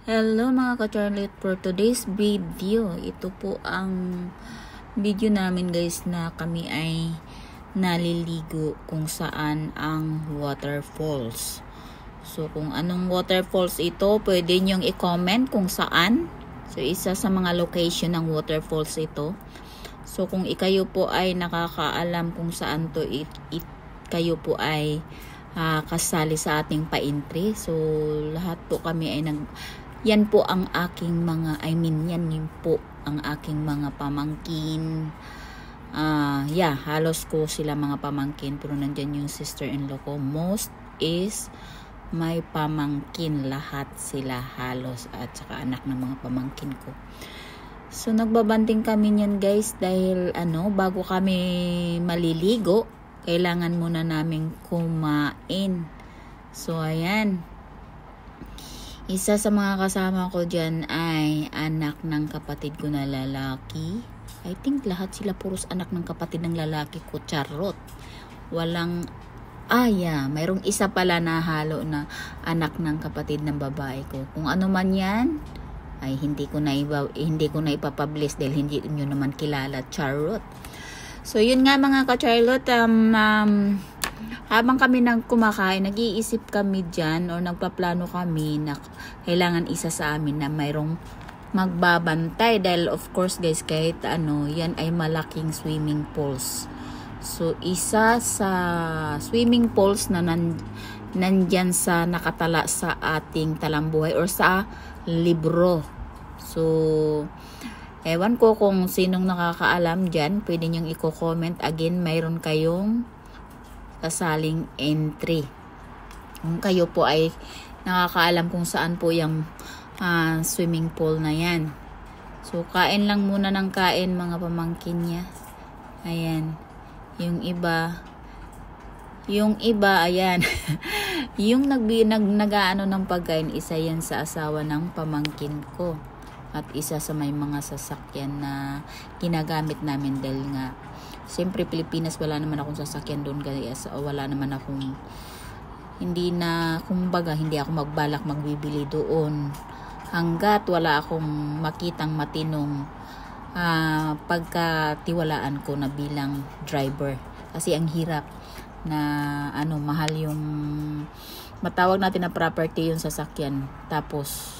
Hello mga ka-Charlotte, for today's video, ito po ang video namin guys na kami ay naliligo kung saan ang waterfalls. So kung anong waterfalls ito, pwede nyong i-comment kung saan. So isa sa mga location ng waterfalls ito. So kung ikayo po ay nakakaalam kung saan to, kayo po ay kasali sa ating pa-entry. So lahat po kami ay yan po ang aking mga, yan yun po ang aking mga pamangkin. Halos ko sila mga pamangkin, pero nandyan yung sister-in-law ko. Most is may pamangkin, lahat sila halos, at saka anak ng mga pamangkin ko. So nagbabanding kami niyan guys dahil bago kami maliligo, kailangan muna naming kumain. So ayan. Isa sa mga kasama ko dyan ay anak ng kapatid ko na lalaki. I think lahat sila puros anak ng kapatid ng lalaki ko. Charot. Walang, mayroong isa pala na halo na anak ng kapatid ng babae ko. Kung ano man yan, ay hindi ko na ipapublish dahil hindi nyo naman kilala. Charot. So yun nga mga ka-Charlotte, habang kami kumakain, nag-iisip kami dyan or nagpaplano kami na kailangan isa sa amin na mayroong magbabantay dahil of course guys kahit yan ay malaking swimming pools. So isa sa swimming pools na nandyan sa nakatala sa ating talambuhay or sa libro. So ewan ko kung sinong nakakaalam dyan, pwede nyong i-comment. Again, mayroon kayong kasaling entry. Kung kayo po ay nakakaalam kung saan po yung swimming pool na yan. So, kain lang muna ng kain mga pamangkin niya. Ayan. Yung iba, ayan. Yung nag-aano ng pagkain, isa yan sa asawa ng pamangkin ko. At isa sa may mga sasakyan na ginagamit namin dahil nga siyempre Pilipinas wala naman akong sasakyan doon kaya wala naman akong hindi ako magbalak magbibili doon hanggat wala akong makitang matinong pagkatiwalaan ko na bilang driver kasi ang hirap na mahal yung matawag natin na property yung sasakyan tapos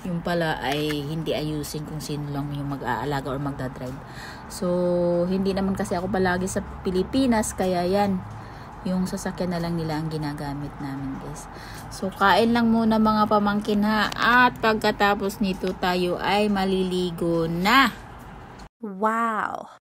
yung pala ay hindi ayusin kung sino lang yung mag-aalaga or magdadrive. So, hindi naman kasi ako palagi sa Pilipinas, kaya yan, yung sasakyan na lang nila ang ginagamit namin guys. So, kain lang muna mga pamangkin ha, at pagkatapos nito tayo ay maliligo na. Wow!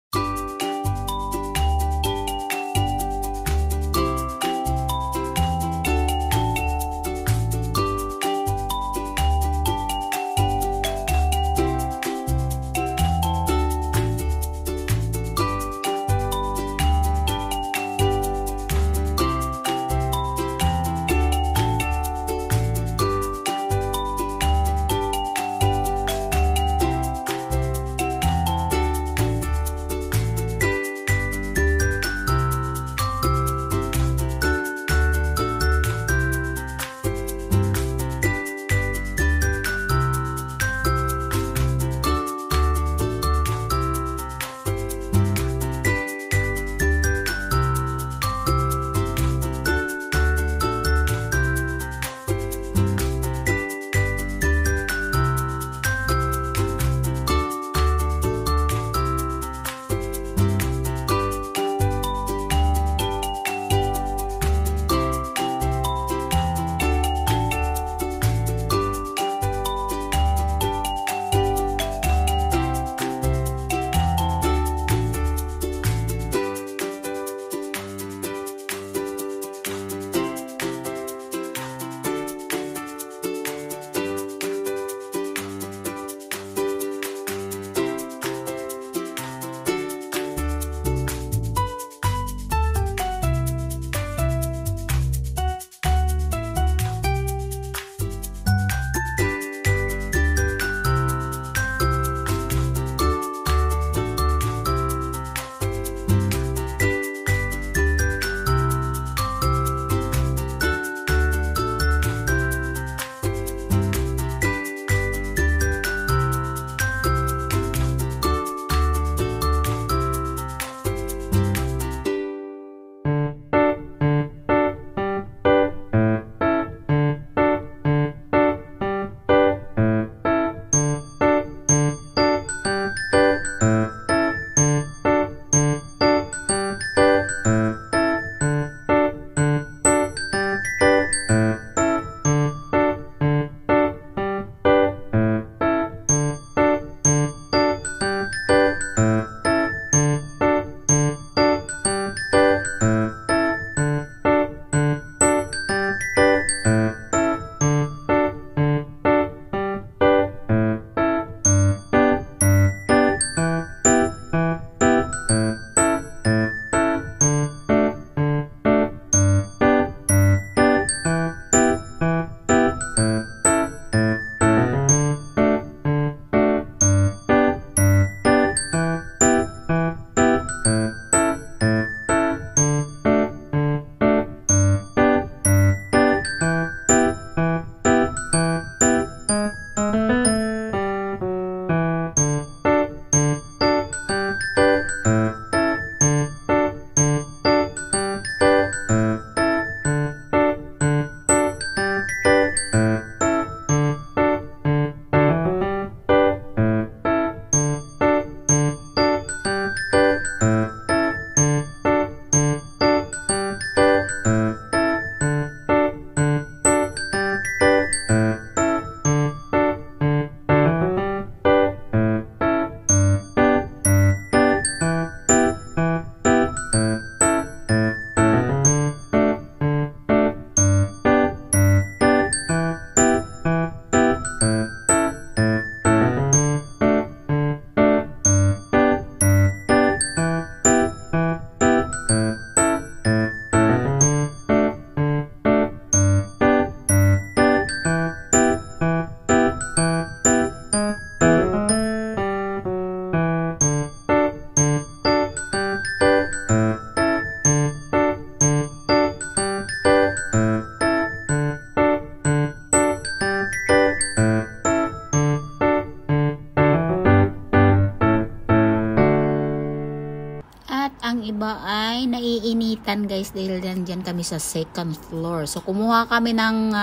naiinitan guys dahil dyan kami sa second floor. So kumuha kami ng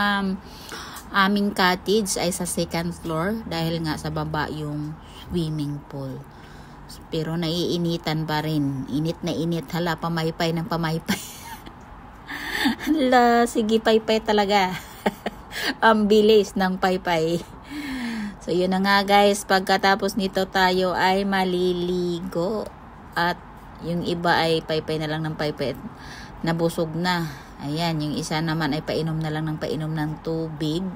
aming cottage ay sa second floor dahil nga sa baba yung swimming pool. Pero naiinitan pa rin. Init na init. Hala, pamaypay ng pamaypay. Hala, sige paypay talaga. Ang bilis ng paypay. So yun na nga guys, pagkatapos nito tayo ay maliligo. At yung iba ay paypay na lang ng paypay. Nabusog na. Ayan, yung isa naman ay painom na lang ng painom ng tubig.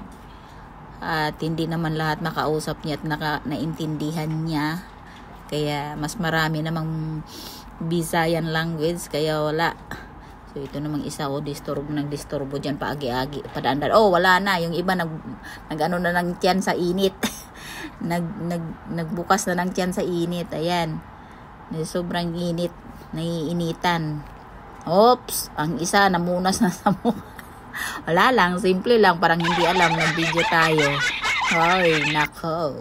At hindi naman lahat makausap niya at naintindihan niya. Kaya mas marami namang Bisayan language, kaya wala. So ito namang isa, nagdisturbo dyan paagi-agi, padaandar. Oh, wala na. Yung iba nag-ano na ng tiyan sa init. nagbukas na ng tiyan sa init. Ayan. Sobrang init. Naiinitan. Oops! Ang isa namunas na sa mukha. Wala lang. Simple lang. Parang hindi alam. Nag-video tayo. Ay, nako.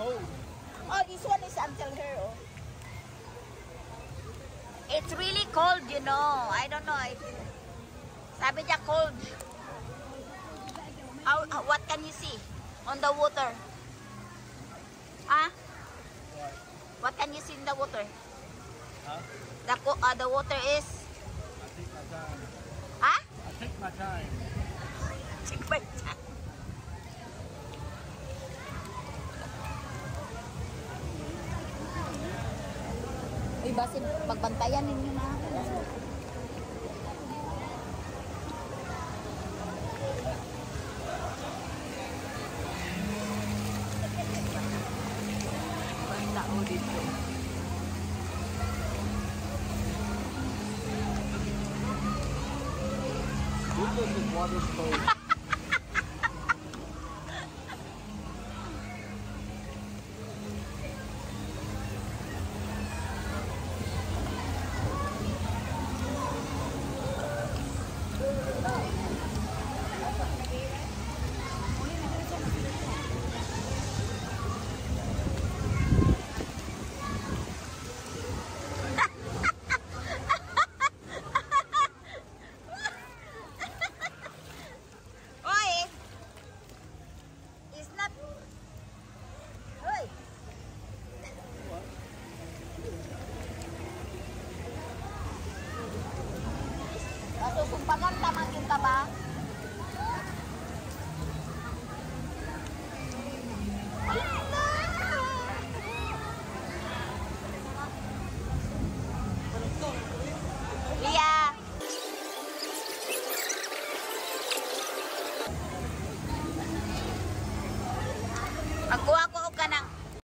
Oh, this one is until here. Oh. It's really cold, you know. I don't know. Sabi niya cold. What can you see on the water? Huh? What can you see in the water? Huh? The water is. I take my time. Huh? I take my time. Take my time. Uy, basin, pagbantayan ninyo na. Bantao dito. This is water stove. Sumpagan tamang kita ba? Lia. Magkuha ko